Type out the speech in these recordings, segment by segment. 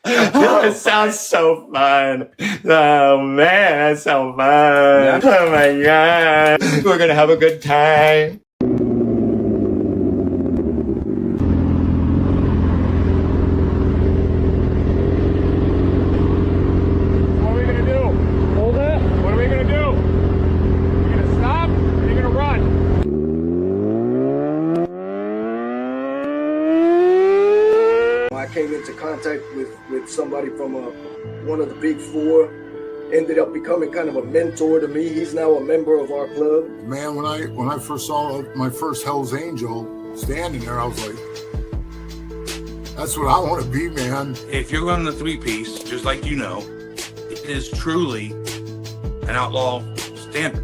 Oh, it sounds so fun. Oh man, that's so fun. Yeah. Oh my god. We're gonna have a good time. What are we gonna do? Hold it. What are we gonna do? You gonna stop or are you gonna run? I came into contact with somebody from one of the big four, ended up becoming kind of a mentor to me. He's now a member of our club. Man, when I first saw my first Hell's Angel standing there, I was like, that's what I want to be, man. If you're running a three-piece, just like it is truly an outlaw standard.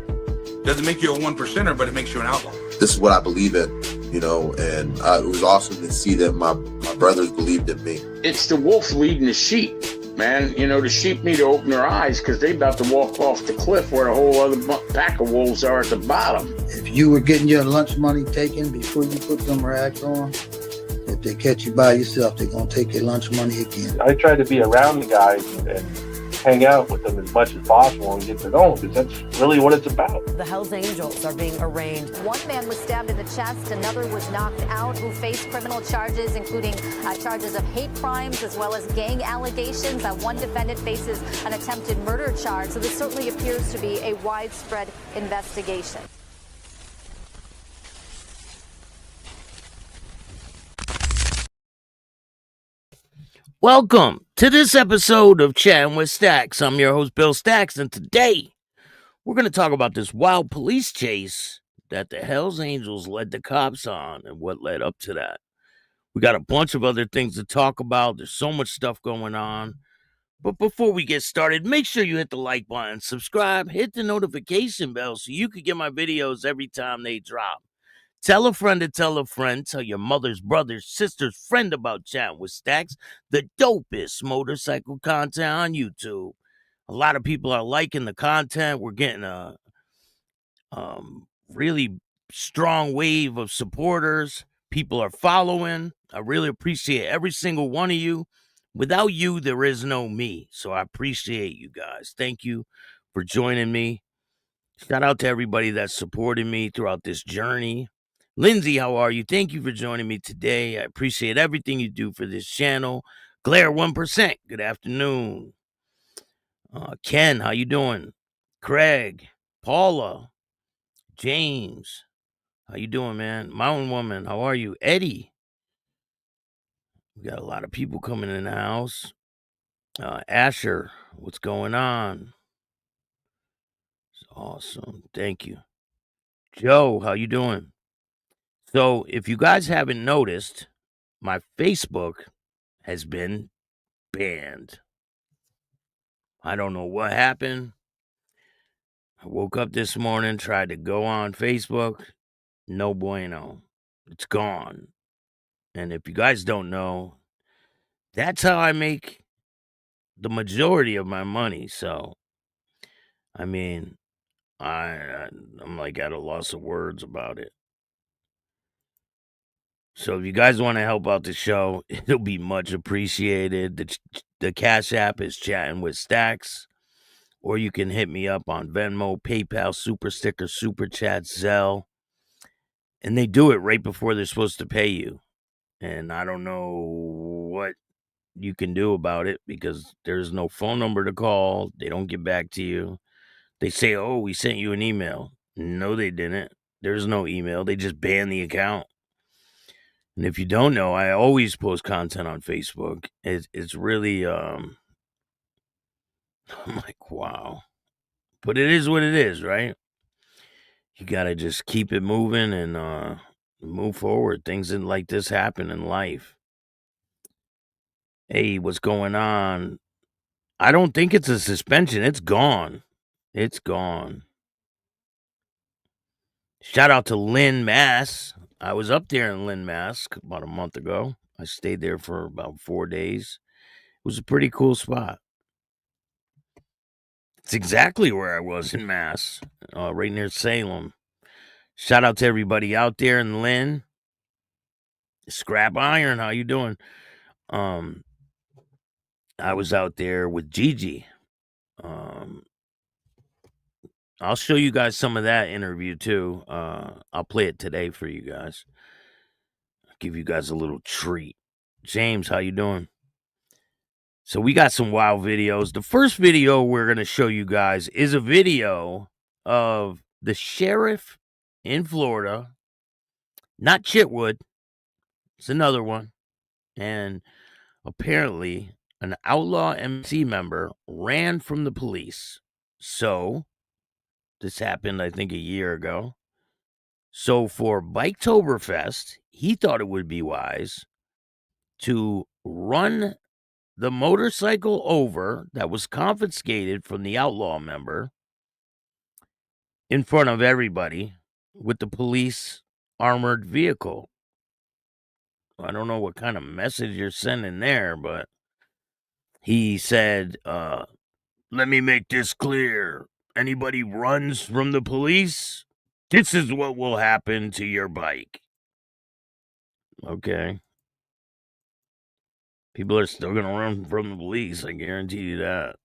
Doesn't make you a one percenter, but it makes you an outlaw. This is what I believe in, and it was awesome to see that my brothers believed in me. It's the wolf leading the sheep, man. The sheep need to open their eyes because they're about to walk off the cliff where a whole other pack of wolves are at the bottom. If you were getting your lunch money taken before you put them rags on, if they catch you by yourself, they're going to take your lunch money again. I try to be around the guys and hang out with them as much as possible and get to know them, because that's really what it's about. The Hells Angels are being arraigned. One man was stabbed in the chest, another was knocked out, who faced criminal charges, including charges of hate crimes as well as gang allegations. One defendant faces an attempted murder charge, so this certainly appears to be a widespread investigation. Welcome to this episode of Chatting with Stacks. I'm your host, Bill Stacks, and today we're going to talk about this wild police chase that the Hells Angels led the cops on and what led up to that. We got a bunch of other things to talk about. There's so much stuff going on. But before we get started, make sure you hit the like button, subscribe, hit the notification bell so you can get my videos every time they drop. Tell a friend to tell a friend. Tell your mother's, brother's, sister's friend about Chatting with Stacks, the dopest motorcycle content on YouTube. A lot of people are liking the content. We're getting a really strong wave of supporters. People are following. I really appreciate every single one of you. Without you, there is no me. So I appreciate you guys. Thank you for joining me. Shout out to everybody that's supported me throughout this journey. Lindsay, how are you? Thank you for joining me today. I appreciate everything you do for this channel. Glare 1%, good afternoon. Ken, how you doing? Craig, Paula, James, how you doing, man? Mountain Woman, how are you? Eddie, we got a lot of people coming in the house. Asher, what's going on? It's awesome, thank you. Joe, how you doing? So, if you guys haven't noticed, my Facebook has been banned. I don't know what happened. I woke up this morning, tried to go on Facebook. No bueno. It's gone. And if you guys don't know, that's how I make the majority of my money. So, I mean, I'm like at a loss of words about it. So if you guys want to help out the show, it'll be much appreciated. The Cash App is Chatting with Stacks, or you can hit me up on Venmo, PayPal, Super Sticker, Super Chat, Zelle, and they do it right before they're supposed to pay you. And I don't know what you can do about it because there's no phone number to call. They don't get back to you. They say, oh, we sent you an email. No, they didn't. There's no email. They just banned the account. And if you don't know, I always post content on Facebook. It's really, I'm like, wow. But it is what it is, right? You got to just keep it moving and move forward. Things like this happen in life. Hey, what's going on? I don't think it's a suspension. It's gone. It's gone. Shout out to Lynn, Mass. I was up there in Lynn, Mass about a month ago. I stayed there for about 4 days. It was a pretty cool spot. It's exactly where I was in Mass, right near Salem. Shout out to everybody out there in Lynn. Scrap Iron, how you doing? I was out there with Gigi. I'll show you guys some of that interview too. I'll play it today for you guys. I'll give you guys a little treat. James, how you doing? So we got some wild videos. The first video we're going to show you guys is a video of the sheriff in Florida, not Chitwood. It's another one. And apparently an outlaw MC member ran from the police. So this happened, I think, a year ago. So for Biketoberfest, he thought it would be wise to run the motorcycle over that was confiscated from the outlaw member in front of everybody with the police armored vehicle. I don't know what kind of message you're sending there, but he said, let me make this clear. Anybody runs from the police, this is what will happen to your bike. Okay. People are still going to run from the police. I guarantee you that.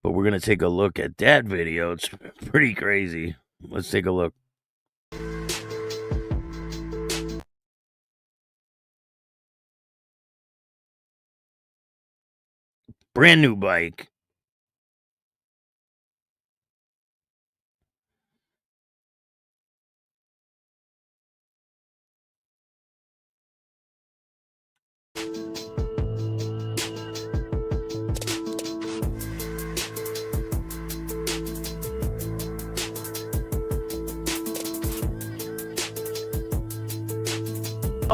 But we're going to take a look at that video. It's pretty crazy. Let's take a look. Brand new bike.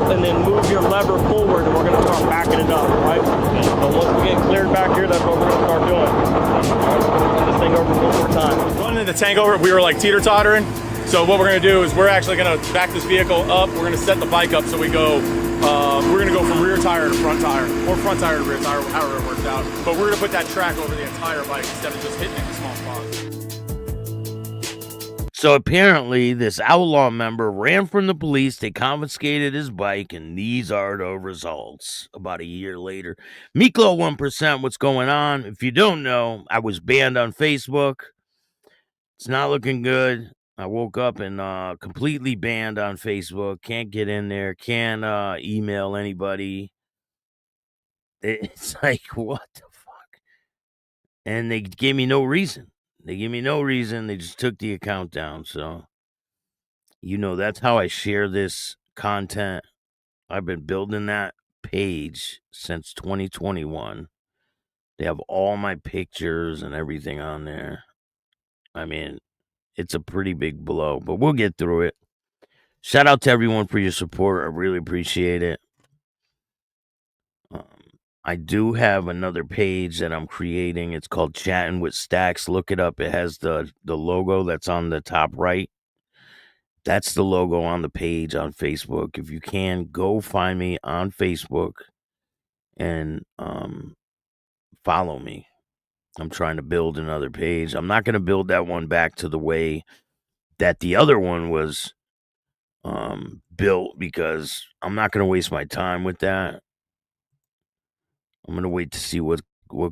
And then move your lever forward, and we're going to start backing it up, right? So once we get cleared back here, that's what we're going to start doing. All right, we're going to run this thing over one more time. Running the tank over, we were like teeter-tottering. So what we're going to do is we're actually going to back this vehicle up. We're going to set the bike up so we go, we're going to go from rear tire to front tire, or front tire to rear tire, however it works out. But we're going to put that track over the entire bike instead of just hitting it in small spots. So apparently this outlaw member ran from the police. They confiscated his bike, and these are the results about a year later. Miklo 1%, what's going on? If you don't know, I was banned on Facebook. It's not looking good. I woke up and completely banned on Facebook. Can't get in there. Can't email anybody. It's like, what the fuck? And they gave me no reason. They just took the account down. So, that's how I share this content. I've been building that page since 2021. They have all my pictures and everything on there. I mean, it's a pretty big blow, but we'll get through it. Shout out to everyone for your support. I really appreciate it. I do have another page that I'm creating. It's called Chatting with Stacks. Look it up. It has the logo that's on the top right. That's the logo on the page on Facebook. If you can, go find me on Facebook and follow me. I'm trying to build another page. I'm not going to build that one back to the way that the other one was built, because I'm not going to waste my time with that. I'm going to wait to see what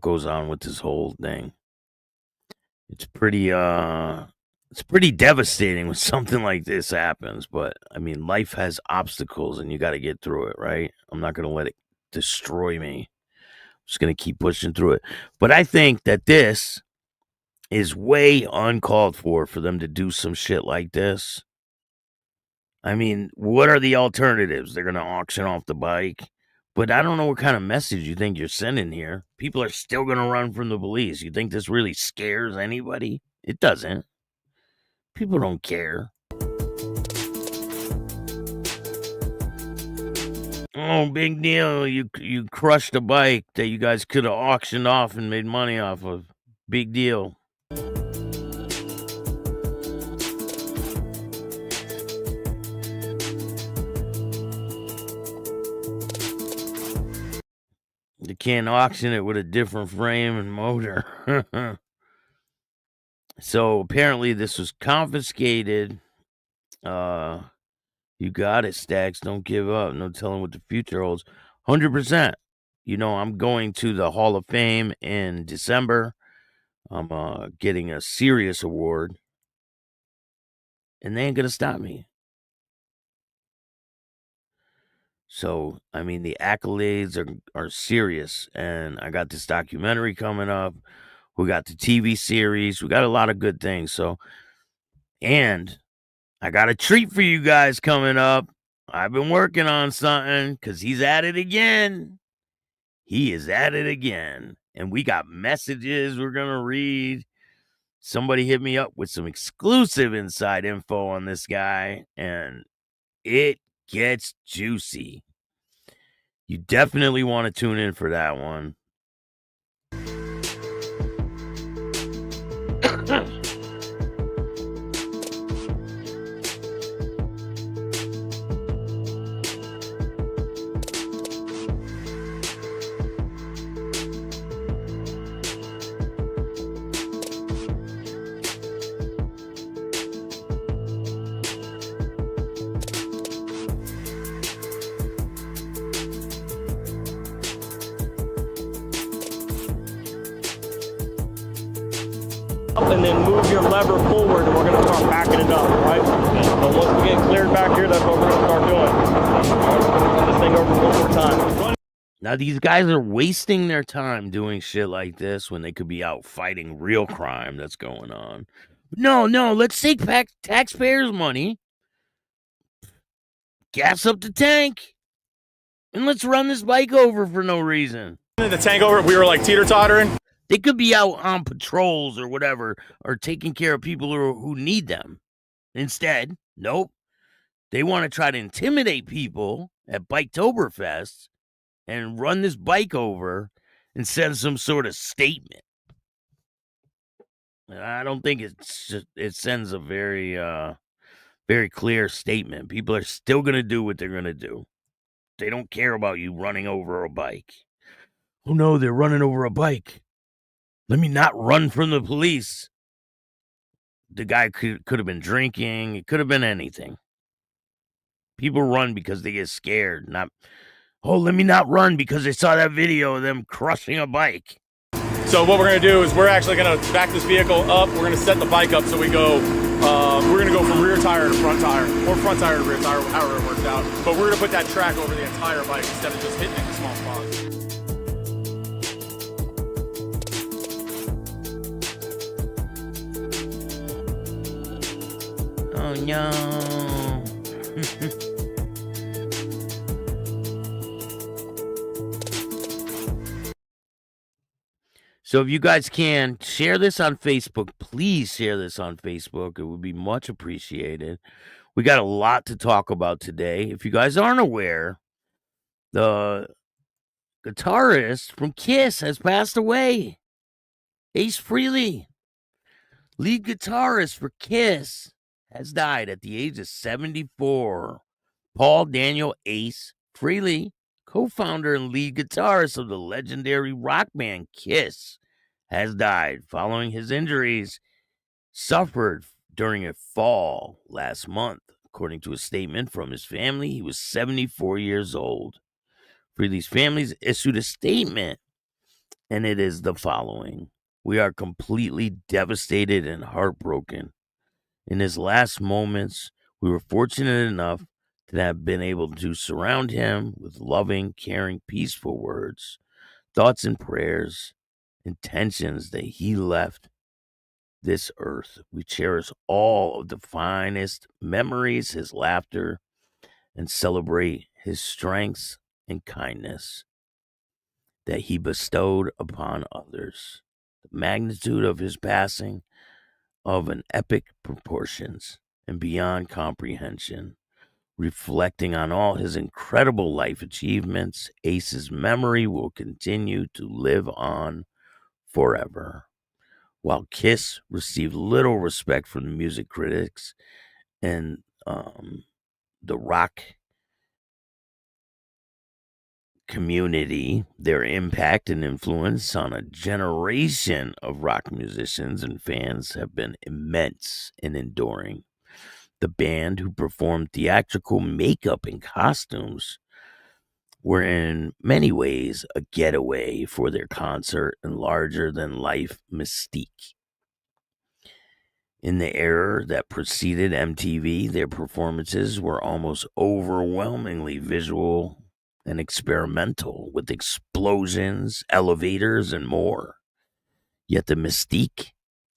goes on with this whole thing. It's pretty devastating when something like this happens, but I mean, life has obstacles and you got to get through it, right? I'm not going to let it destroy me. I'm just going to keep pushing through it. But I think that this is way uncalled for them to do some shit like this. I mean, what are the alternatives? They're going to auction off the bike. But I don't know what kind of message you think you're sending here. People are still going to run from the police. You think this really scares anybody? It doesn't. People don't care. Oh, big deal. You crushed a bike that you guys could have auctioned off and made money off of. Big deal. You can't auction it with a different frame and motor. So apparently this was confiscated. You got it, Stacks. Don't give up. No telling what the future holds. 100%. I'm going to the Hall of Fame in December. I'm getting a serious award, and they ain't gonna stop me. So, I mean, the accolades are serious, and I got this documentary coming up. We got the TV series. We got a lot of good things. So, and I got a treat for you guys coming up. I've been working on something because he's at it again. He is at it again. And we got messages we're going to read. Somebody hit me up with some exclusive inside info on this guy, and it gets juicy. You definitely want to tune in for that one. And then move your lever forward, and we're going to start backing it up, right? So once we get cleared back here, that's what we're going to start doing. All right, we're going to run this thing over one more time. Now, these guys are wasting their time doing shit like this when they could be out fighting real crime that's going on. No, let's take back taxpayers' money, gas up the tank, and let's run this bike over for no reason. The tank over, we were like teeter-tottering. They could be out on patrols or whatever, or taking care of people who need them. Instead, nope. They want to try to intimidate people at Biketoberfest and run this bike over and send some sort of statement. I don't think it sends a very very clear statement. People are still going to do what they're going to do. They don't care about you running over a bike. Oh no, they're running over a bike. Let me not run from the police. The guy could have been drinking. It could have been anything. People run because they get scared. Let me not run because I saw that video of them crushing a bike. So what we're going to do is we're actually going to back this vehicle up. We're going to set the bike up so we go, we're going to go from rear tire to front tire, or front tire to rear tire, however it works out. But we're going to put that track over the entire bike instead of just hitting it in small spots. Oh no. So if you guys can, share this on Facebook. Please share this on Facebook. It would be much appreciated. We got a lot to talk about today. If you guys aren't aware, the guitarist from Kiss has passed away. Ace Frehley, lead guitarist for Kiss, has died at the age of 74. Paul Daniel Ace Frehley, co-founder and lead guitarist of the legendary rock band Kiss, has died following his injuries suffered during a fall last month. According to a statement from his family, he was 74 years old. Frehley's family issued a statement, and it is the following. We are completely devastated and heartbroken. In his last moments, we were fortunate enough to have been able to surround him with loving, caring, peaceful words, thoughts and prayers, intentions that he left this earth. We cherish all of the finest memories, his laughter, and celebrate his strengths and kindness that he bestowed upon others. The magnitude of his passing of an epic proportions and beyond comprehension. Reflecting on all his incredible life achievements, Ace's memory will continue to live on forever. While Kiss received little respect from the music critics and the rock community, their impact and influence on a generation of rock musicians and fans have been immense and enduring. The band, who performed theatrical makeup and costumes were in many ways a getaway for their concert and larger-than-life mystique. In the era that preceded MTV, their performances were almost overwhelmingly visual and experimental, with explosions, elevators, and more. Yet the mystique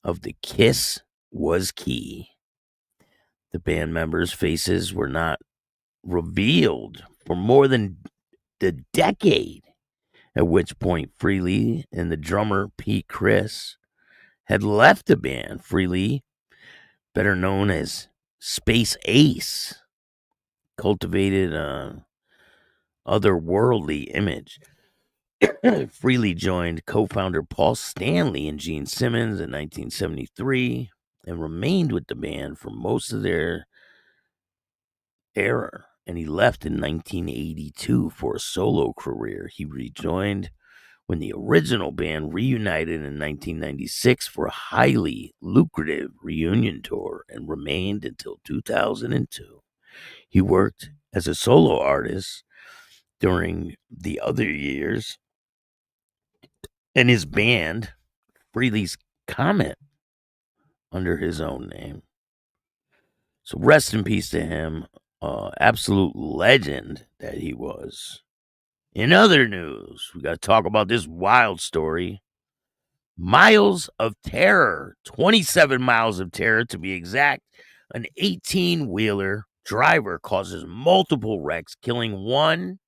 of the Kiss was key. The band members' faces were not revealed for more than a decade, at which point Freely and the drummer Pete Chris had left the band. Freely, better known as Space Ace, cultivated an otherworldly image. Freely joined co-founder Paul Stanley and Gene Simmons in 1973 and remained with the band for most of their era, and he left in 1982 for a solo career. He rejoined when the original band reunited in 1996 for a highly lucrative reunion tour and remained until 2002. He worked as a solo artist during the other years, and his band, Freely's Comet, under his own name. So rest in peace to him. Absolute legend that he was. In other news, we got to talk about this wild story. Miles of terror, 27 miles of terror to be exact. An 18-wheeler driver causes multiple wrecks, killing one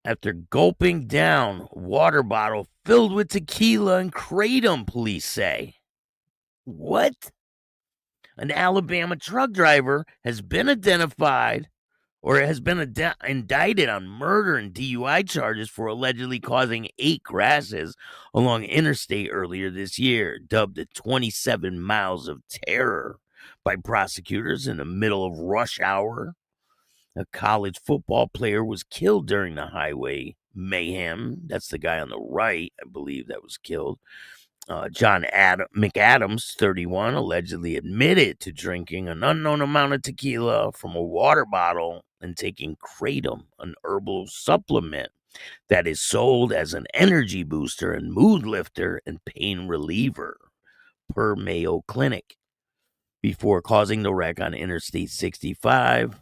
after gulping down water bottle filled with tequila and kratom, police say. What? An Alabama truck driver has been identified or has been indicted on murder and DUI charges for allegedly causing 8 crashes along interstate earlier this year, dubbed the 27 miles of terror by prosecutors in the middle of rush hour. A college football player was killed during the highway mayhem. That's the guy on the right, I believe, that was killed. John McAdams, 31, allegedly admitted to drinking an unknown amount of tequila from a water bottle and taking kratom, an herbal supplement that is sold as an energy booster and mood lifter and pain reliever, per Mayo Clinic, before causing the wreck on Interstate 65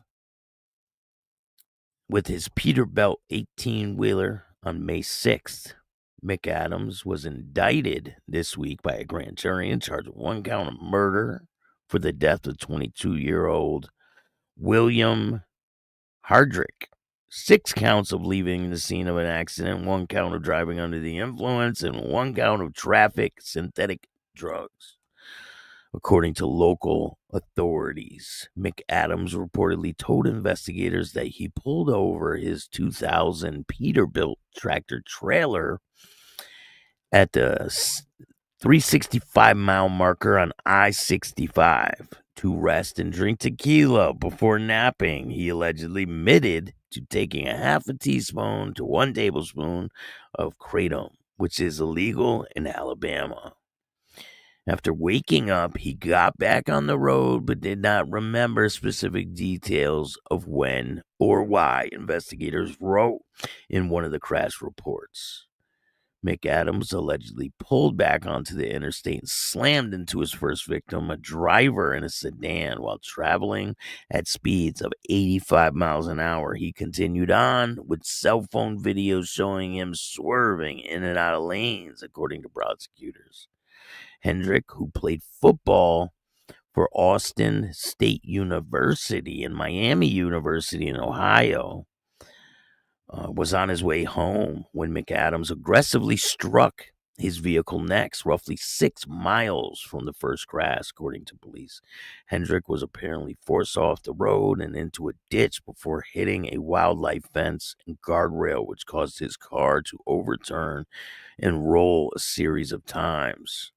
with his Peterbilt 18-wheeler on May 6th. McAdams was indicted this week by a grand jury and charged with 1 count of murder for the death of 22-year-old William Hardrick, 6 counts of leaving the scene of an accident, 1 count of driving under the influence, and 1 count of traffic synthetic drugs. According to local authorities, McAdams reportedly told investigators that he pulled over his 2000 Peterbilt tractor trailer at the 365-mile marker on I-65 to rest and drink tequila before napping. He allegedly admitted to taking a half a teaspoon to 1 tablespoon of kratom, which is illegal in Alabama. After waking up, he got back on the road but did not remember specific details of when or why, investigators wrote in one of the crash reports. McAdams allegedly pulled back onto the interstate and slammed into his first victim, a driver in a sedan, while traveling at speeds of 85 miles an hour. He continued on with cell phone videos showing him swerving in and out of lanes, according to prosecutors. Hendrick, who played football for Austin State University and Miami University in Ohio, was on his way home when McAdams aggressively struck his vehicle next, roughly 6 miles from the first crash, according to police. Hendrick was apparently forced off the road and into a ditch before hitting a wildlife fence and guardrail, which caused his car to overturn and roll a series of times,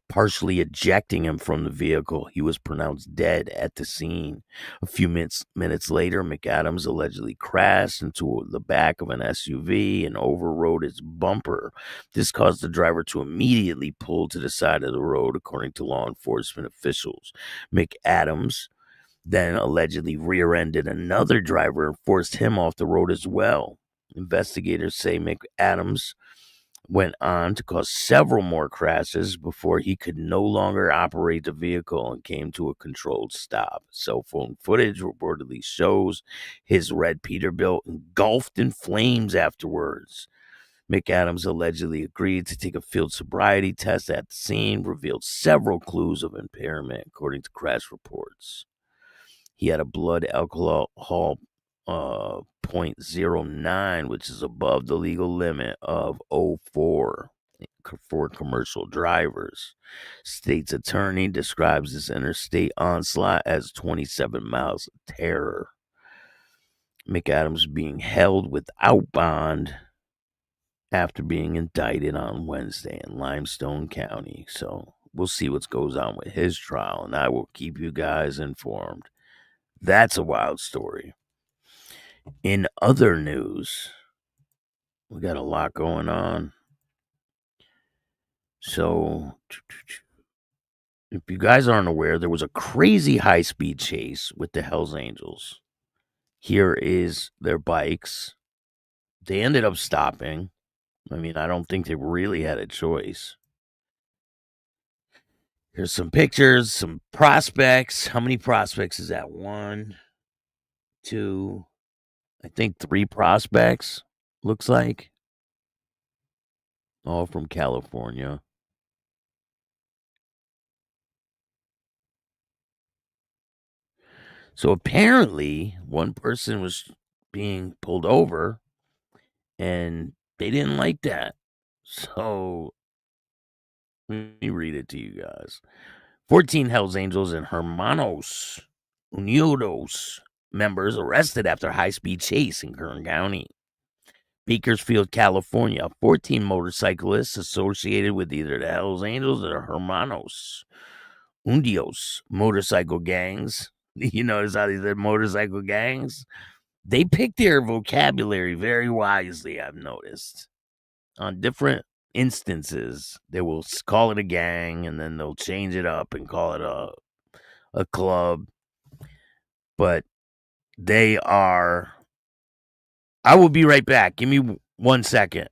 partially ejecting him from the vehicle. He was pronounced dead at the scene. A few minutes later, McAdams allegedly crashed into the back of an SUV and overrode its bumper. This caused the driver to immediately pull to the side of the road, according to law enforcement officials. McAdams then allegedly rear-ended another driver and forced him off the road as well. Investigators say McAdams went on to cause several more crashes before he could no longer operate the vehicle and came to a controlled stop. Cell phone footage reportedly shows his red Peterbilt engulfed in flames afterwards. McAdams allegedly agreed to take a field sobriety test at the scene, revealed several clues of impairment, according to crash reports. He had a blood alcohol 0.09, which is above the legal limit of 0.04 for commercial drivers. State's attorney describes this interstate onslaught as 27 miles of terror. McAdams being held without bond after being indicted on Wednesday in Limestone County. So we'll see what goes on with his trial, and I will keep you guys informed. That's a wild story. In other news, we got a lot going on. So, if you guys aren't aware, there was a crazy high-speed chase with the Hells Angels. Here is their bikes. They ended up stopping. I mean, I don't think they really had a choice. Here's some pictures, some prospects. How many prospects is that? 1, 2, I think 3 prospects, looks like. All from California. So apparently, one person was being pulled over, and they didn't like that. So let me read it to you guys. 14 Hells Angels and Hermanos, Unidos members arrested after high-speed chase in Kern County. Bakersfield, California. 14 motorcyclists associated with either the Hells Angels or the Hermanos, Unidos motorcycle gangs. You notice how they said motorcycle gangs? They pick their vocabulary very wisely, I've noticed. On different instances, they will call it a gang, and then they'll change it up and call it a club. But they are... I will be right back. Give me 1 second.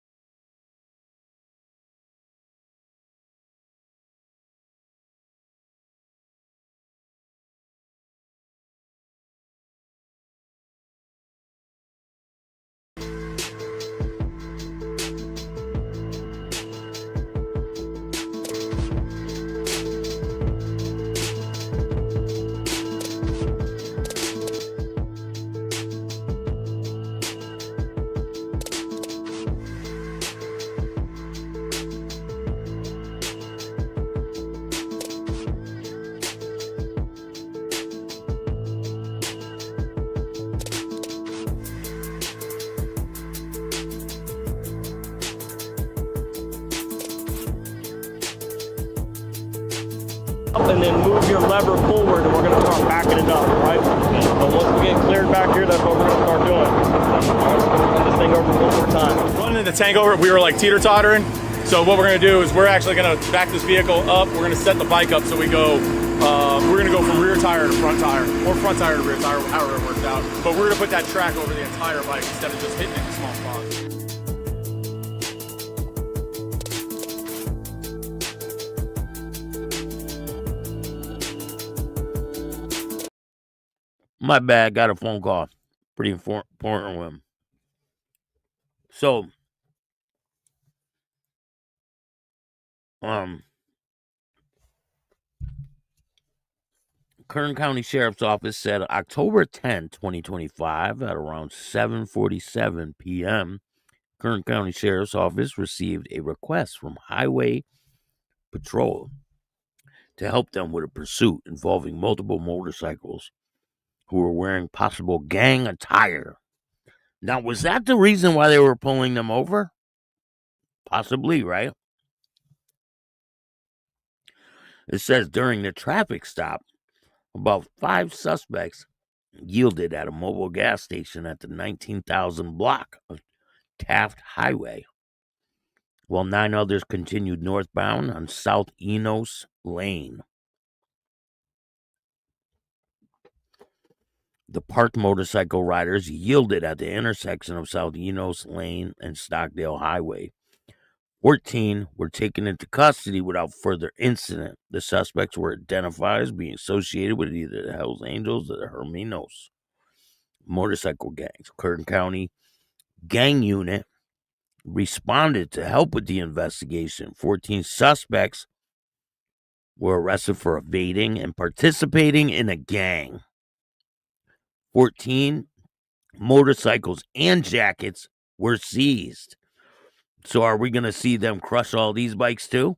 And then move your lever forward, and we're going to start backing it up, right? So once we get cleared back here, that's what we're going to start doing. All right, we're going to run this thing over one more time. Running the tank over, we were like teeter-tottering. So what we're going to do is we're actually going to back this vehicle up. We're going to set the bike up so we go, we're going to go from rear tire to front tire, or front tire to rear tire, however it works out. But we're going to put that track over the entire bike instead of just hitting it in small spots. My bad, got a phone call. Pretty important with him. So, Kern County Sheriff's Office said October 10, 2025, at around 7:47 p.m., Kern County Sheriff's Office received a request from Highway Patrol to help them with a pursuit involving multiple motorcycles who were wearing possible gang attire. Now, was that the reason why they were pulling them over? Possibly, right? It says during the traffic stop, about 5 suspects yielded at a mobile gas station at the 19,000 block of Taft Highway, while 9 others continued northbound on South Enos Lane. The parked motorcycle riders yielded at the intersection of South Enos Lane and Stockdale Highway. 14 were taken into custody without further incident. The suspects were identified as being associated with either the Hells Angels or the Hermanos motorcycle gangs. Kern County Gang Unit responded to help with the investigation. 14 suspects were arrested for evading and participating in a gang. 14 motorcycles and jackets were seized. So are we going to see them crush all these bikes too?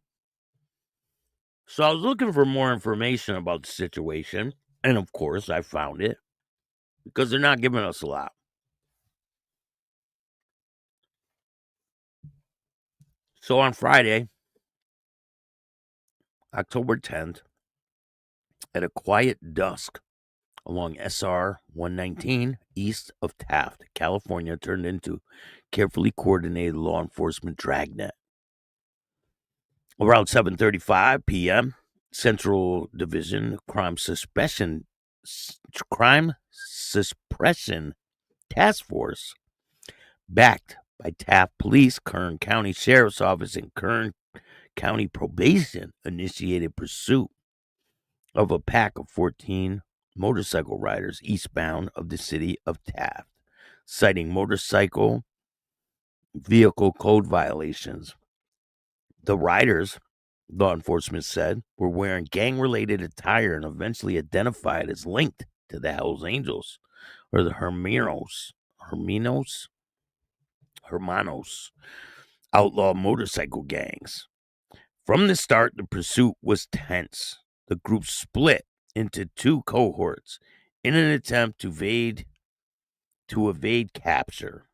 So I was looking for more information about the situation, and of course I found it, because they're not giving us a lot. So on Friday, October 10th, at a quiet dusk along SR 119 east of Taft, California, turned into carefully coordinated law enforcement dragnet. Around 7:35 p.m., Central Division Crime Suppression Task Force, backed by Taft Police, Kern County Sheriff's Office, and Kern County Probation, initiated pursuit of a pack of 14 motorcycle riders eastbound of the city of Taft, citing motorcycle vehicle code violations. The riders, law enforcement said, were wearing gang-related attire and eventually identified as linked to the Hells Angels or the Hermanos, outlaw motorcycle gangs. From the start, the pursuit was tense. The group split into two cohorts in an attempt to evade capture.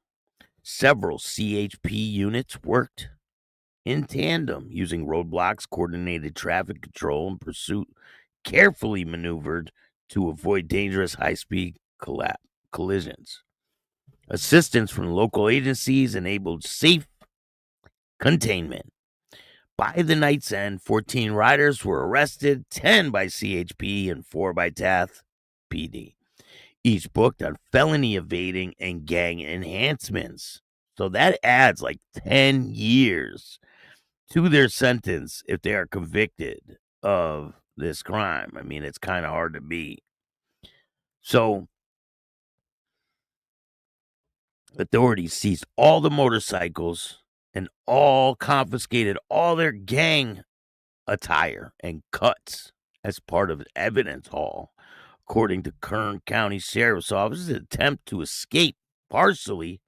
Several CHP units worked in tandem, using roadblocks, coordinated traffic control, and pursuit carefully maneuvered to avoid dangerous high-speed collisions. Assistance from local agencies enabled safe containment. By the night's end, 14 riders were arrested, 10 by CHP and 4 by Taft PD, each booked on felony evading and gang enhancements. So that adds like 10 years to their sentence if they are convicted of this crime. I mean, it's kind of hard to beat. So authorities seized all the motorcycles and confiscated all their gang attire and cuts as part of an evidence haul. According to Kern County Sheriff's Office, an attempt to escape partially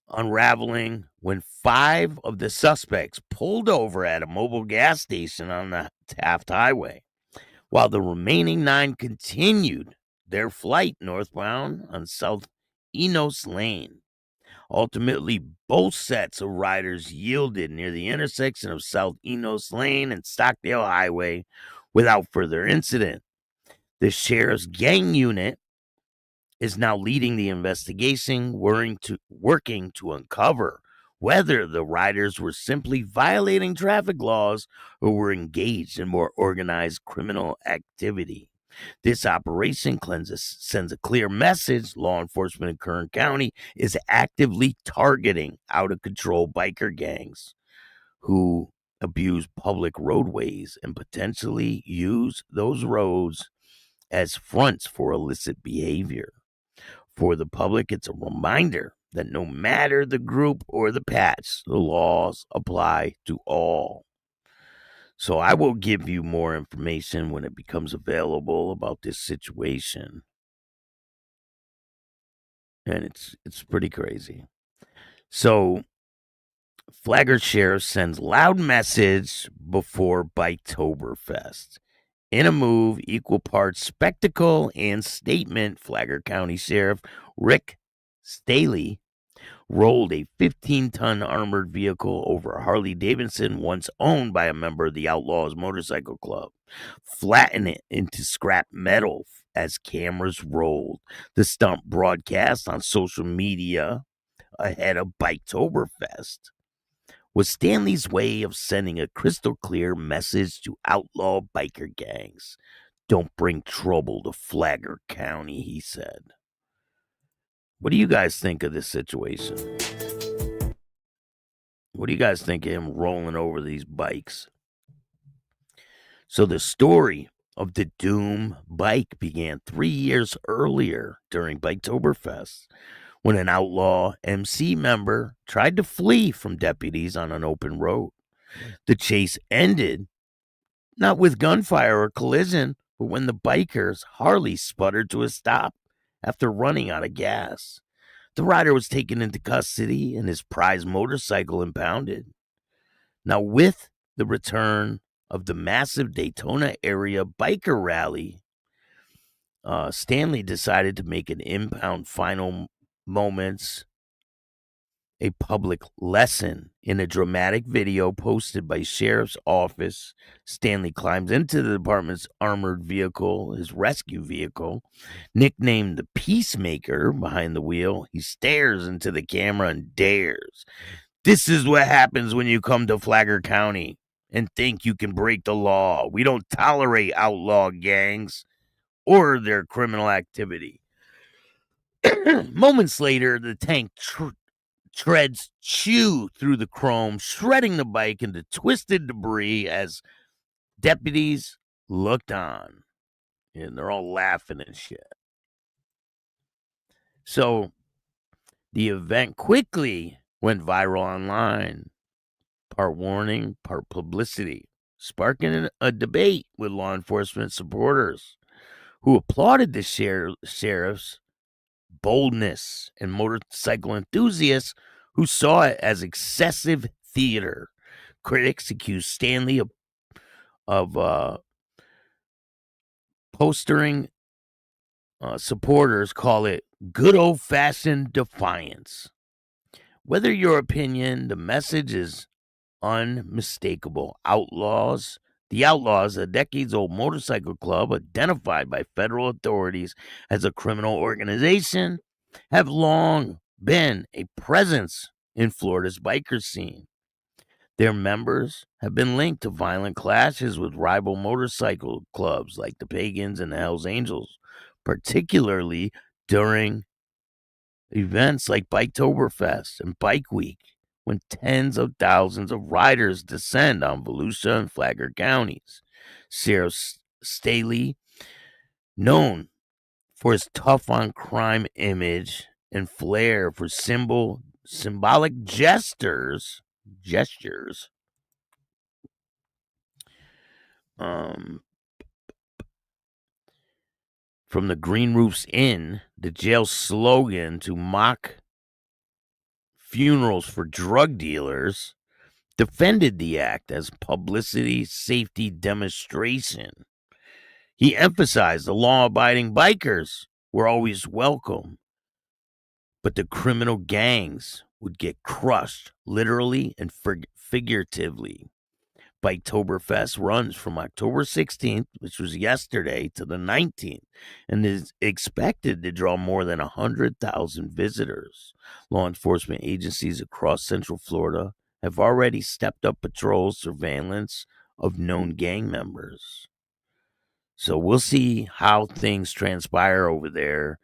unraveling when 5 of the suspects pulled over at a mobile gas station on the Taft Highway, while the remaining 9 continued their flight northbound on South Enos Lane. Ultimately, both sets of riders yielded near the intersection of South Enos Lane and Stockdale Highway without further incident. The sheriff's gang unit is now leading the investigation, working to uncover whether the riders were simply violating traffic laws or were engaged in more organized criminal activity. This operation sends a clear message. Law enforcement in Kern County is actively targeting out-of-control biker gangs who abuse public roadways and potentially use those roads as fronts for illicit behavior. For the public, it's a reminder that no matter the group or the patch, the laws apply to all. So I will give you more information when it becomes available about this situation. And it's pretty crazy. So Flagler Sheriff sends loud message before Biketoberfest. In a move equal parts spectacle and statement, Flagler County Sheriff Rick Staley rolled a 15-ton armored vehicle over a Harley-Davidson once owned by a member of the Outlaws Motorcycle Club, flattened it into scrap metal as cameras rolled. The stunt broadcast on social media ahead of Biketoberfest was Stanley's way of sending a crystal clear message to outlaw biker gangs. Don't bring trouble to Flagler County, he said. What do you guys think of this situation? What do you guys think of him rolling over these bikes? So the story of the Doom bike began 3 years earlier during Biketoberfest, when an outlaw MC member tried to flee from deputies on an open road. The chase ended not with gunfire or collision, but when the biker's Harley sputtered to a stop after running out of gas. The rider was taken into custody and his prized motorcycle impounded. Now, with the return of the massive Daytona area biker rally, Stanley decided to make an impound final moments a public lesson. In a dramatic video posted by Sheriff's Office, Stanley climbs into the department's armored vehicle, his rescue vehicle, nicknamed the Peacemaker, behind the wheel. He stares into the camera and dares. This is what happens when you come to Flagler County and think you can break the law. We don't tolerate outlaw gangs or their criminal activity. Moments later, the tank treads chew through the chrome, shredding the bike into twisted debris as deputies looked on. And they're all laughing and shit. So the event quickly went viral online. Part warning, part publicity, sparking a debate with law enforcement supporters who applauded the sheriff's boldness and motorcycle enthusiasts who saw it as excessive theater. Critics accused Stanley of postering. Supporters call it good old-fashioned defiance. Whether your opinion, the message is unmistakable. The Outlaws, a decades-old motorcycle club identified by federal authorities as a criminal organization, have long been a presence in Florida's biker scene. Their members have been linked to violent clashes with rival motorcycle clubs like the Pagans and the Hells Angels, particularly during events like Biketoberfest and Bike Week, when tens of thousands of riders descend on Volusia and Flagler counties. Sheriff Staley, known for his tough-on-crime image and flair for symbolic gestures, from the Green Roofs Inn, the jail slogan to mock funerals for drug dealers, defended the act as publicity safety demonstration. He emphasized the law-abiding bikers were always welcome, but the criminal gangs would get crushed literally and figuratively. Biketoberfest runs from October 16th, which was yesterday, to the 19th, and is expected to draw more than 100,000 visitors. Law enforcement agencies across Central Florida have already stepped up patrol surveillance of known gang members. So we'll see how things transpire over there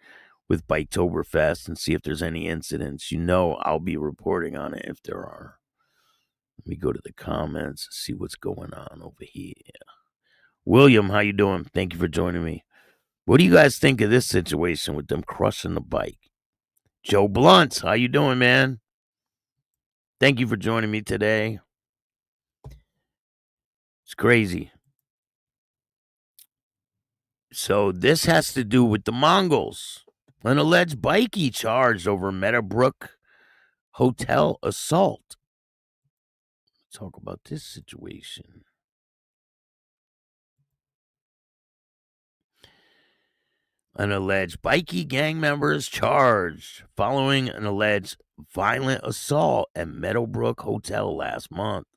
with Biketoberfest and see if there's any incidents. I'll be reporting on it if there are. Let me go to the comments and see what's going on over here. William, how you doing? Thank you for joining me. What do you guys think of this situation with them crushing the bike? Joe Blunt, how you doing, man? Thank you for joining me today. It's crazy. So this has to do with the Mongols. An alleged bikie charged over Meadowbrook hotel assault. Talk about this situation. An alleged bikie gang member is charged following an alleged violent assault at Meadowbrook Hotel last month.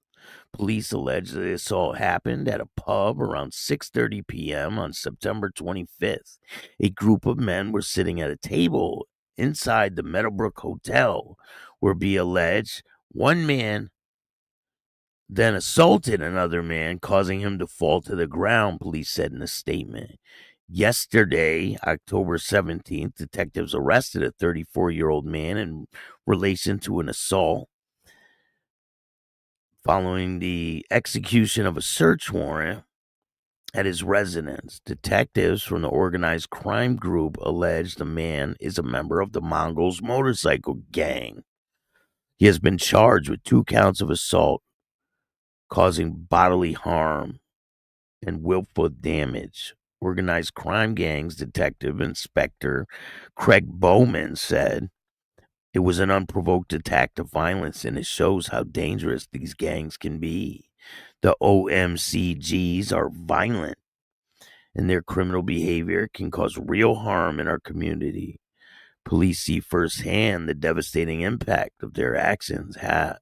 Police allege the assault happened at a pub around 6:30 p.m. on September 25th. A group of men were sitting at a table inside the Meadowbrook Hotel, where be alleged one man then assaulted another man, causing him to fall to the ground, police said in a statement. Yesterday, October 17th, detectives arrested a 34-year-old man in relation to an assault following the execution of a search warrant at his residence. Detectives from the organized crime group alleged the man is a member of the Mongols motorcycle gang. He has been charged with 2 counts of assault, causing bodily harm and willful damage. Organized crime gangs detective Inspector Craig Bowman said it was an unprovoked attack to violence, and it shows how dangerous these gangs can be. The OMCGs are violent, and their criminal behavior can cause real harm in our community. Police see firsthand the devastating impact of their actions have,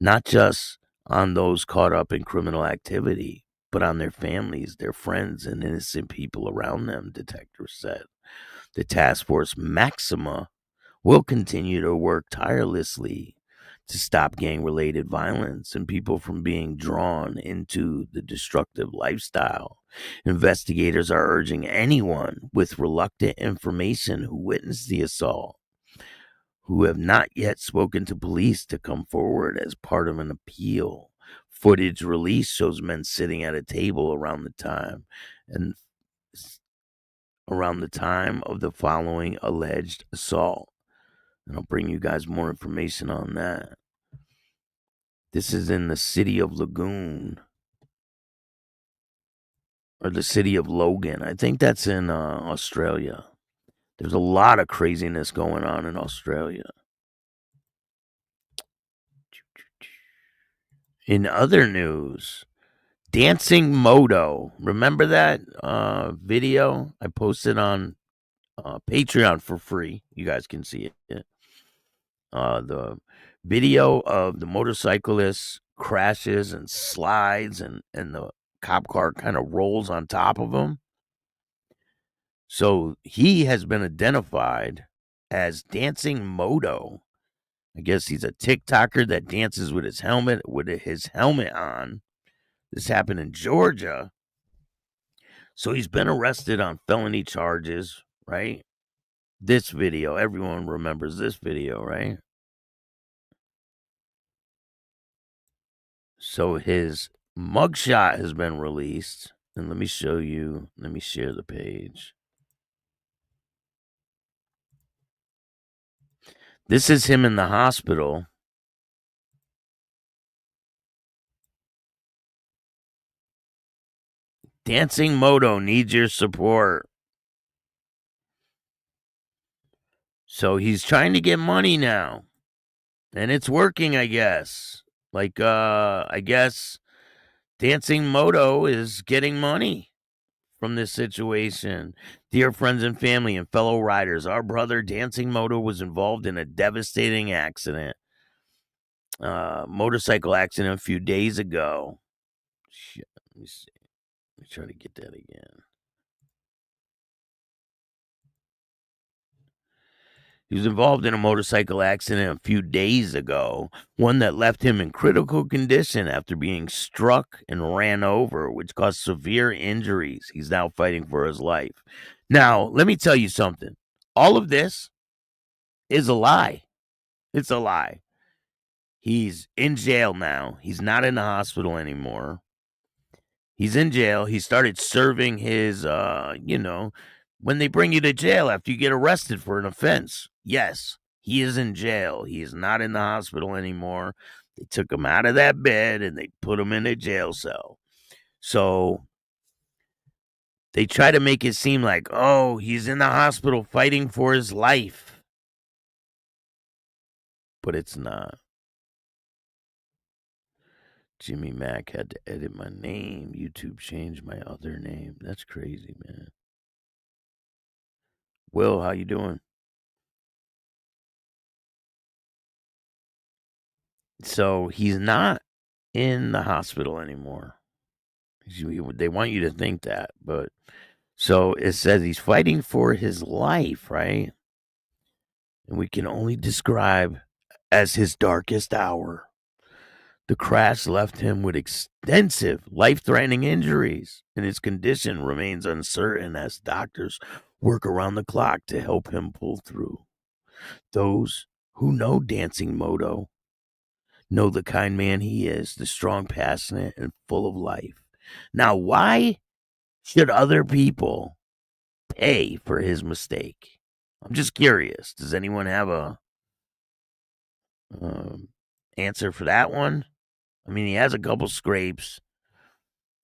not just on those caught up in criminal activity, but on their families, their friends, and innocent people around them, detectives said. The task force Maxima will continue to work tirelessly to stop gang-related violence and people from being drawn into the destructive lifestyle. Investigators are urging anyone with reluctant information who witnessed the assault, who have not yet spoken to police, to come forward as part of an appeal. Footage released shows men sitting at a table around the time of the following alleged assault. And I'll bring you guys more information on that. This is in the city of Lagoon, or the city of Logan. I think that's in Australia. There's a lot of craziness going on in Australia. In other news, Dancing Moto. Remember that video I posted on Patreon for free? You guys can see it. The video of the motorcyclist crashes and slides, and the cop car kind of rolls on top of him. So he has been identified as Dancing Moto. I guess he's a TikToker that dances with his helmet on. This happened in Georgia. So he's been arrested on felony charges, right? This video, everyone remembers this video, right? So his mugshot has been released. And let me show you, let me share the page. This is him in the hospital. Dancing Moto needs your support. So he's trying to get money now. And it's working, I guess. Like, I guess Dancing Moto is getting money from this situation. Dear friends and family and fellow riders, our brother Dancing Moto was involved in a devastating accident. Motorcycle accident a few days ago. Shit, let me see. Let me try to get that again. He was involved in a motorcycle accident a few days ago, one that left him in critical condition after being struck and ran over, which caused severe injuries. He's now fighting for his life. Now, let me tell you something. All of this is a lie. It's a lie. He's in jail now. He's not in the hospital anymore. He's in jail. He started serving his, when they bring you to jail after you get arrested for an offense. Yes, he is in jail. He is not in the hospital anymore. They took him out of that bed and they put him in a jail cell. So they try to make it seem like, oh, he's in the hospital fighting for his life. But it's not. Jimmy Mack had to edit my name. YouTube changed my other name. That's crazy, man. Will, how you doing? So he's not in the hospital anymore. They want you to think that, but so it says he's fighting for his life, right? And we can only describe as his darkest hour. The crash left him with extensive life-threatening injuries, and his condition remains uncertain as doctors work around the clock to help him pull through. Those who know Dancing Moto know the kind man he is, the strong, passionate, and full of life. Now, why should other people pay for his mistake? I'm just curious. Does anyone have a answer for that one? I mean, he has a couple scrapes.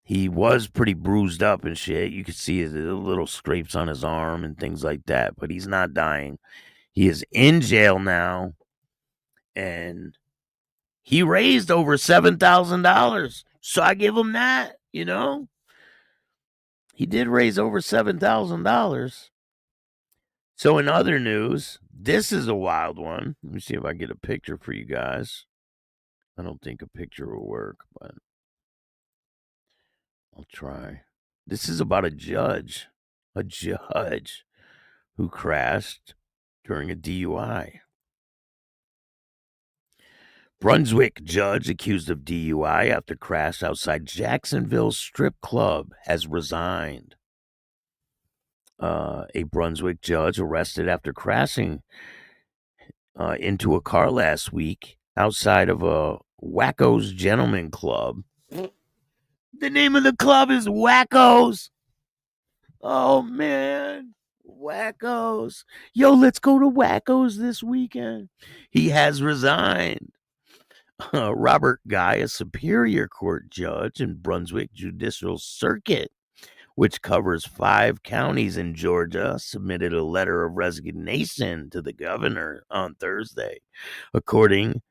He was pretty bruised up and shit. You could see the little scrapes on his arm and things like that, but he's not dying. He is in jail now, and he raised over $7,000. So I give him that, you know? He did raise over $7,000. So in other news, this is a wild one. Let me see if I get a picture for you guys. I don't think a picture will work, but I'll try. This is about a judge who crashed during a DUI. Brunswick judge accused of DUI after crash outside Jacksonville strip club has resigned. A Brunswick judge arrested after crashing into a car last week outside of a Wacko's Gentleman Club. The name of the club is Wacko's. Oh, man. Wacko's. Yo, let's go to Wacko's this weekend. He has resigned. Robert Guy, a Superior Court judge in Brunswick Judicial Circuit, which covers 5 counties in Georgia, submitted a letter of resignation to the governor on Thursday. According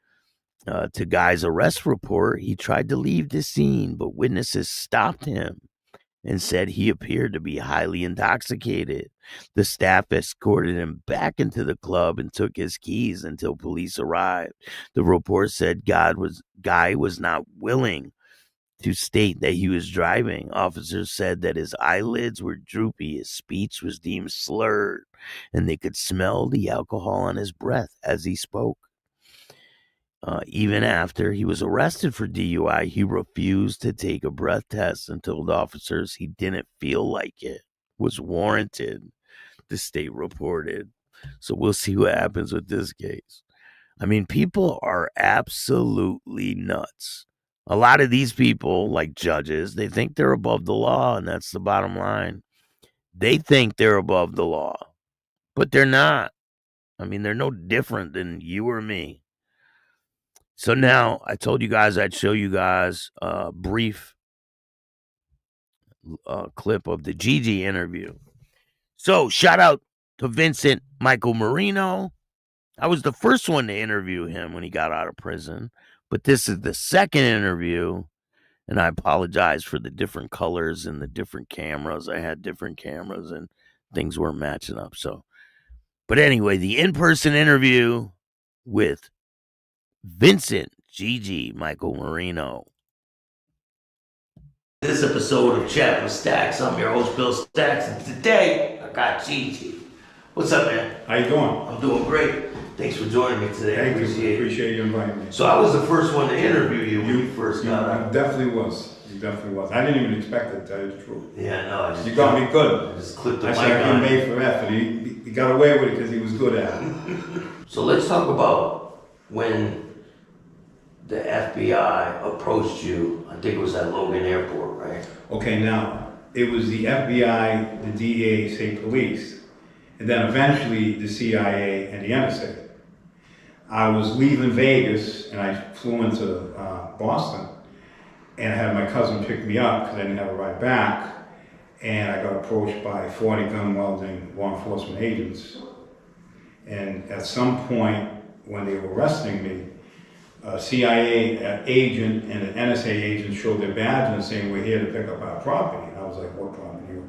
to Guy's arrest report, he tried to leave the scene, but witnesses stopped him and said he appeared to be highly intoxicated. The staff escorted him back into the club and took his keys until police arrived. The report said Guy was not willing to state that he was driving. Officers said that his eyelids were droopy, his speech was deemed slurred, and they could smell the alcohol on his breath as he spoke. Even after he was arrested for DUI, he refused to take a breath test and told officers he didn't feel like it was warranted, the state reported. So we'll see what happens with this case. I mean, people are absolutely nuts. A lot of these people, like judges, they think they're above the law, and that's the bottom line. They think they're above the law, but they're not. I mean, they're no different than you or me. So now, I told you guys I'd show you guys a brief clip of the Gigi interview. So, shout out to Vincent Michael Marino. I was the first one to interview him when he got out of prison, but this is the second interview, and I apologize for the different colors and the different cameras. I had different cameras, and things weren't matching up. So, but anyway, the in-person interview with Vincent Gigi Michael Marino. This episode of Chat with Stacks. I'm your host, Bill Stacks, and today I got Gigi. What's up, man? How you doing? I'm doing great. Thanks for joining me today. Thank you. Appreciate you inviting me. So I was the first one to interview you when you first got out. You definitely was. You definitely was. I didn't even expect it, to tell you the truth. Yeah, no. You got me good. I just clipped the mic I on. made for effort. He got away with it because he was good at it. So let's talk about when the FBI approached you. I think it was at Logan Airport, right? Okay, now, it was the FBI, the DEA, state police, and then eventually the CIA and the NSA. I was leaving Vegas and I flew into Boston, and I had my cousin pick me up because I didn't have a ride back, and I got approached by 40 gun welding law enforcement agents. And at some point when they were arresting me, a CIA agent and an NSA agent showed their badge and saying, "We're here to pick up our property." And I was like, "What property you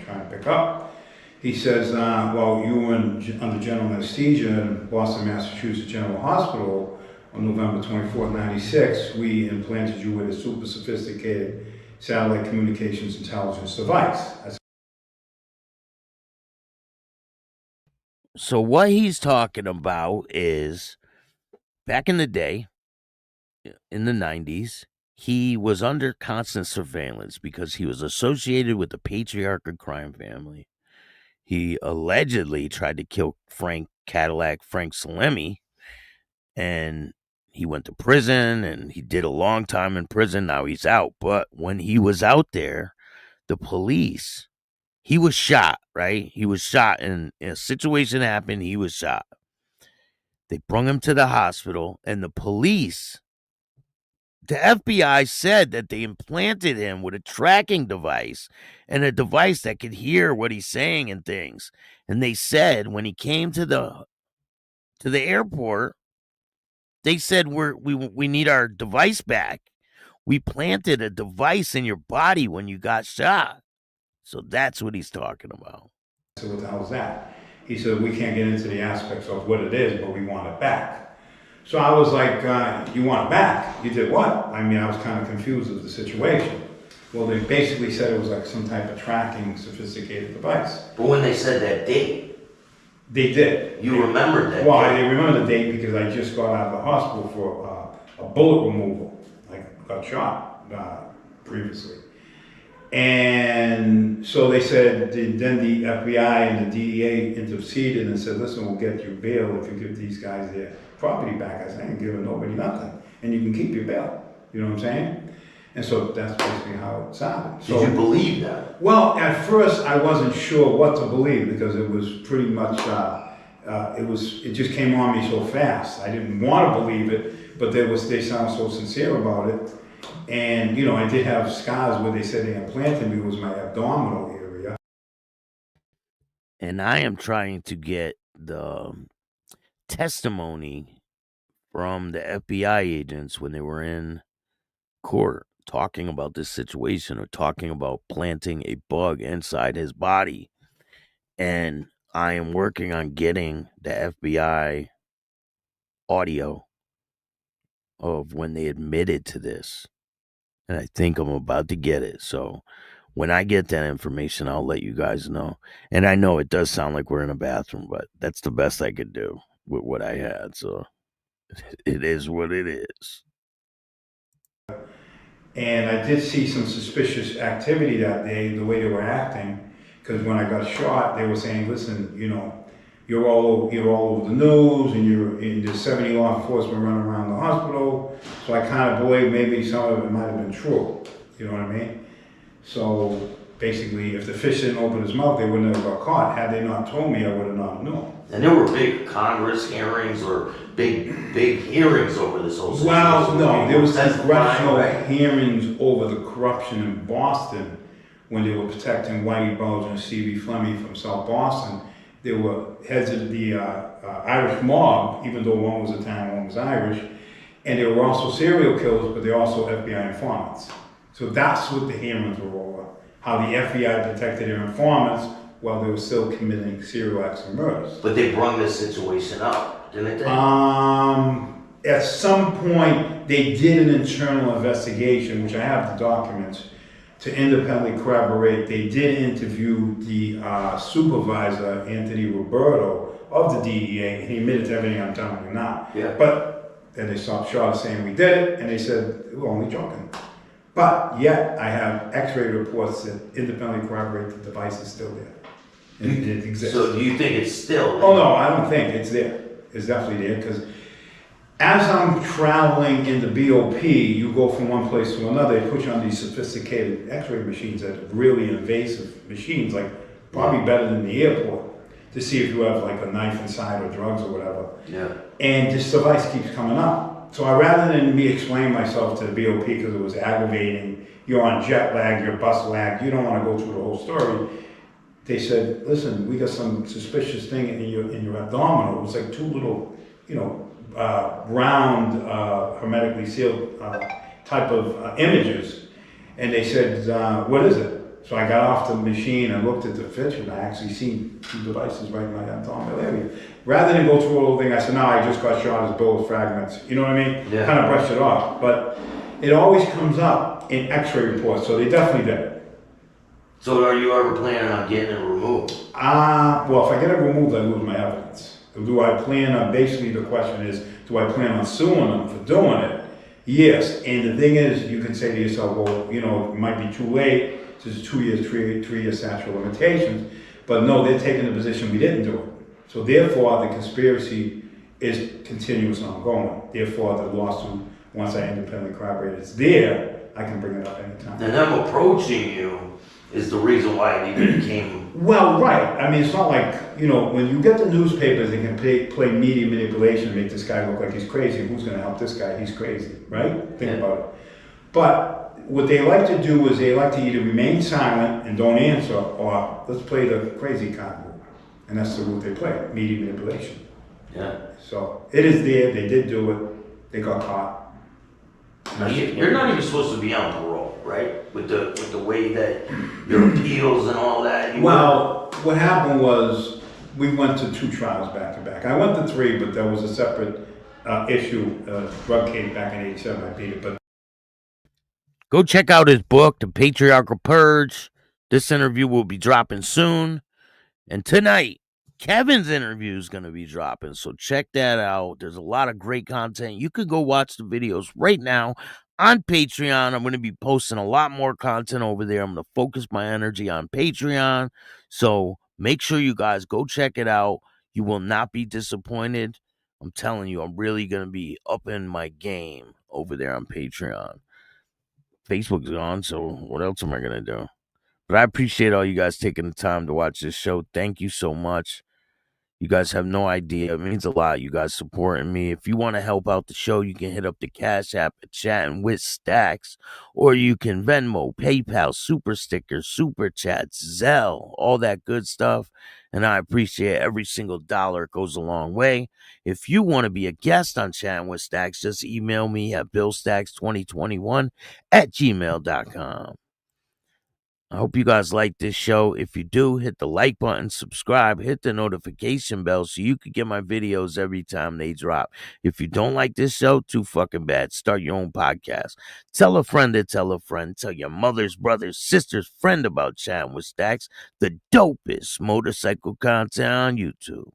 trying to pick up?" He says, "Well, you were under general anesthesia in Boston, Massachusetts General Hospital on November 24th, 96. We implanted you with a super sophisticated satellite communications intelligence device." So what he's talking about is, back in the day, in the 90s, he was under constant surveillance because he was associated with the patriarchal crime family. He allegedly tried to kill Frank Salemi, and he went to prison, and he did a long time in prison. Now he's out. But when he was out there, the police, he was shot, right? He was shot, and a situation happened. He was shot. They brought him to the hospital, and the FBI said that they implanted him with a tracking device and a device that could hear what he's saying and things. And they said when he came to the airport, they said we need our device back. We planted a device in your body when you got shot. So that's what he's talking about. So what the hell is that? He said, we can't get into the aspects of what it is, but we want it back. So I was like, you want it back? You did what? I mean, I was kind of confused with the situation. Well, they basically said it was like some type of tracking, sophisticated device. But when they said that date, they did. You remembered that Well, date? I remember the date because I just got out of the hospital for a bullet removal. I got shot previously. And so they said, then the FBI and the DEA interceded and said, listen, we'll get you bail if you give these guys their property back. I said, I ain't giving nobody nothing. And you can keep your bail. You know what I'm saying? And so that's basically how it sounded. So, did you believe that? Well, at first I wasn't sure what to believe because it was pretty much, it just came on me so fast. I didn't want to believe it, but they sound so sincere about it. And, you know, I did have scars where they said they implanted me. It was my abdominal area. And I am trying to get the testimony from the FBI agents when they were in court talking about this situation or talking about planting a bug inside his body. And I am working on getting the FBI audio of when they admitted to this. And I think I'm about to get it. So when I get that information, I'll let you guys know. And I know it does sound like we're in a bathroom, but that's the best I could do with what I had. So it is what it is. And I did see some suspicious activity that day, the way they were acting. Because when I got shot, they were saying, listen, you know, you're all over the news and there's 70 law enforcement running around the hospital. So I kind of believe maybe some of it might have been true. You know what I mean? So basically, if the fish didn't open his mouth, they wouldn't have got caught. Had they not told me, I would have not known. And there were big Congress hearings or big hearings over this whole situation. Well, no, there was congressional hearings over the corruption in Boston when they were protecting Whitey Bulge and C.B. Fleming from South Boston. They were heads of the Irish mob, even though one was Italian, one was Irish. And they were also serial killers, but they're also FBI informants. So that's what the hearings were over. How the FBI protected their informants while they were still committing serial acts of murders. But they brought this situation up, didn't they? At some point, they did an internal investigation, which I have the documents, to independently corroborate. They did interview the supervisor, Anthony Roberto, of the DEA, and he admitted to everything I'm telling you now. Yeah. But then they stopped short of saying we did it, and they said, we're only joking. But yet, I have x-ray reports that independently corroborate the device is still there. And it exists. So do you think it's still there? Oh no, I don't think it's there. It's definitely there, because as I'm traveling in the BOP, you go from one place to another, they put you on these sophisticated x-ray machines that are really invasive machines, like probably better than the airport, to see if you have like a knife inside or drugs or whatever. Yeah. And this device keeps coming up. So rather than me explain myself to the BOP because it was aggravating, you're on jet lag, you're bus lag, you don't want to go through the whole story, they said, listen, we got some suspicious thing in your abdominal. It was like two little, round, hermetically sealed type of images. And they said, what is it? So I got off the machine and looked at the picture, and I actually seen two devices right in my abdominal area. Rather than go through a whole thing, I said, no, I just got shot as bills fragments. You know what I mean? Yeah. Kind of brushed it off. But it always comes up in x-ray reports, so they definitely did it. So are you ever planning on getting it removed? Well, if I get it removed, I lose my evidence. Do I plan on, basically the question is, do I plan on suing them for doing it? Yes, and the thing is, you can say to yourself, well, you know, it might be too late. This is 2 years, 3 year statute of limitations. But no, they're taking the position we didn't do it. So therefore, the conspiracy is continuous and ongoing. Therefore, the lawsuit, once I independently corroborate it's there, I can bring it up anytime. And them approaching you is the reason why it even became... Well, right. I mean, it's not like, you know, when you get the newspapers, they can play media manipulation and make this guy look like he's crazy. Who's going to help this guy? He's crazy, right? Think about it. But what they like to do is they like to either remain silent and don't answer, or let's play the crazy card route. And that's the route they play, media manipulation. Yeah. So it is there. They did do it. They got caught. Now, you're not even supposed to be on parole, right? With the way that your appeals and all that. Well, what happened was we went to 2 trials back to back. I went to 3, but there was a separate issue. Drug case back in '87. I beat it, but. Go check out his book, The Patriarchal Purge. This interview will be dropping soon. And tonight, Kevin's interview is going to be dropping. So check that out. There's a lot of great content. You could go watch the videos right now on Patreon. I'm going to be posting a lot more content over there. I'm going to focus my energy on Patreon. So make sure you guys go check it out. You will not be disappointed. I'm telling you, I'm really going to be upping my game over there on Patreon. Facebook's gone, so what else am I going to do? But I appreciate all you guys taking the time to watch this show. Thank you so much. You guys have no idea. It means a lot, you guys supporting me. If you want to help out the show, you can hit up the Cash App at Chatting with Stacks, or you can Venmo, PayPal, Super Stickers, Super Chats, Zelle, all that good stuff. And I appreciate every single dollar. It goes a long way. If you want to be a guest on Chatting with Stacks, just email me at billstacks2021@gmail.com. I hope you guys like this show. If you do, hit the like button, subscribe, hit the notification bell so you can get my videos every time they drop. If you don't like this show, too fucking bad. Start your own podcast. Tell a friend to tell a friend. Tell your mother's, brother's, sister's friend about Chatting with Stacks, the dopest motorcycle content on YouTube.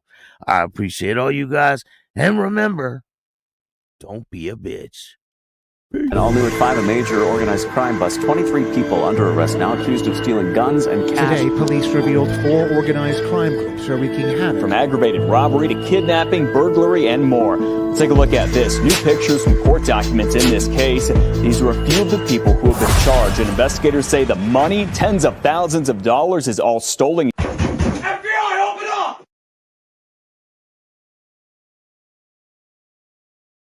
I appreciate all you guys. And remember, don't be a bitch. And all new at 5, a major organized crime bust. 23 people under arrest now accused of stealing guns and cash. Today, police revealed 4 organized crime groups are wreaking havoc. From aggravated robbery to kidnapping, burglary, and more. Let's take a look at this. New pictures from court documents in this case. These are a few of the people who have been charged. And investigators say the money, tens of thousands of dollars, is all stolen